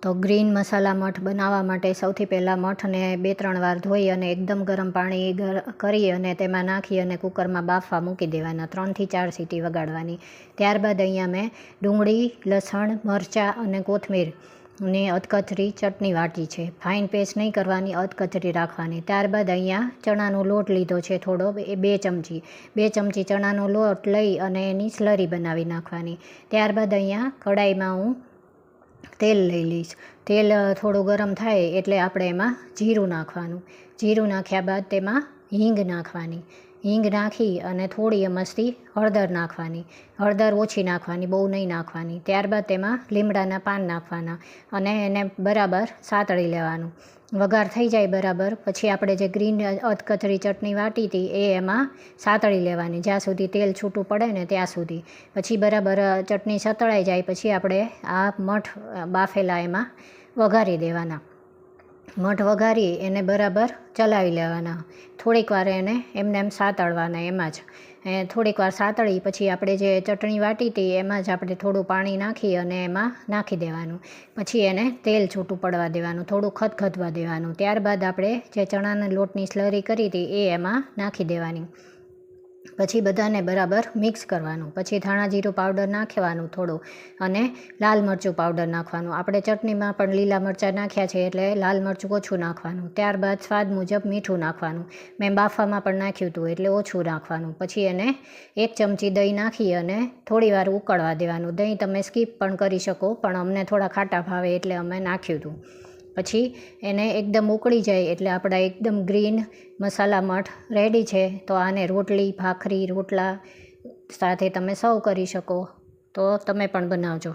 તો ગ્રીન મસાલા મઠ બનાવવા માટે સૌથી પહેલાં મઠને 2-3 વાર ધોઈ અને એકદમ ગરમ પાણી કરી અને તેમાં નાખી અને કુકરમાં બાફવા મૂકી દેવાના. 3 થી 4 સીટી વગાડવાની. ત્યારબાદ અહીંયા મેં ડુંગળી, લસણ, મરચાં અને કોથમીરની અધકચરી ચટણી વાટી છે. ફાઇન પેસ્ટ નહીં કરવાની, અધકચરી રાખવાની. ત્યારબાદ અહીંયા ચણાનો લોટ લીધો છે થોડો, 2 ચમચી. 2 ચમચી ચણાનો લોટ લઈ અને એની સ્લરી બનાવી નાખવાની. ત્યારબાદ અહીંયા કડાઈમાં હું તેલ લઈ લઈશ. તેલ થોડું ગરમ થાય એટલે આપણે એમાં જીરું નાખવાનું. જીરું નાખ્યા બાદ તેમાં હિંગ નાખવાની. હિંગ નાખી અને થોડી મસ્તી હળદર નાખવાની. હળદર ઓછી નાખવાની, બહુ નહીં નાખવાની. ત્યારબાદ તેમાં લીમડાના પાન નાખવાના અને એને બરાબર સાતળી લેવાનું. વઘાર થઈ જાય બરાબર પછી આપણે જે ગ્રીન અધકચરી ચટણી વાટી હતી એ એમાં સાતળી લેવાની, જ્યાં સુધી તેલ છૂટું પડે ને ત્યાં સુધી. પછી બરાબર ચટણી સતળાઈ જાય પછી આપણે આ મઠ બાફેલા એમાં વઘારી દેવાના. મઠ વઘારી એને બરાબર ચલાવી લેવાના. થોડીક વાર એને એમને એમ સાતળવાના. એમાં જ થોડીક વાર સાતળી પછી આપણે જે ચટણી વાટી હતી એમાં જ આપણે થોડું પાણી નાખી અને એમાં નાખી દેવાનું. પછી એને તેલ છૂટું પડવા દેવાનું, થોડું ખદખદવા દેવાનું. ત્યારબાદ આપણે જે ચણાના લોટની સ્લરી કરી હતી એ એમાં નાખી દેવાની. પછી બધાને બરાબર મિક્સ કરવાનું. પછી ધાણા જીરું પાવડર નાખવાનું થોડું અને લાલ મરચું પાવડર નાખવાનું. આપણે ચટણીમાં પણ લીલા મરચાં નાખ્યા છે એટલે લાલ મરચું ઓછું નાખવાનું. ત્યારબાદ સ્વાદ મુજબ મીઠું નાખવાનું. મેં બાફામાં પણ નાખ્યું હતું એટલે ઓછું નાખવાનું. પછી એને 1 ચમચી દહીં નાખી અને થોડી વાર ઉકળવા દેવાનું. દહીં તમે સ્કીપ પણ કરી શકો પણ અમને થોડા ખાટા ભાવે એટલે અમે નાખ્યું હતું. પછી એને એકદમ ઉકળી જાય એટલે આપણા એકદમ ગ્રીન મસાલા મઠ રેડી છે. તો આને રોટલી, ભાખરી, રોટલા સાથે તમે સર્વ કરી શકો. તો તમે પણ બનાવજો.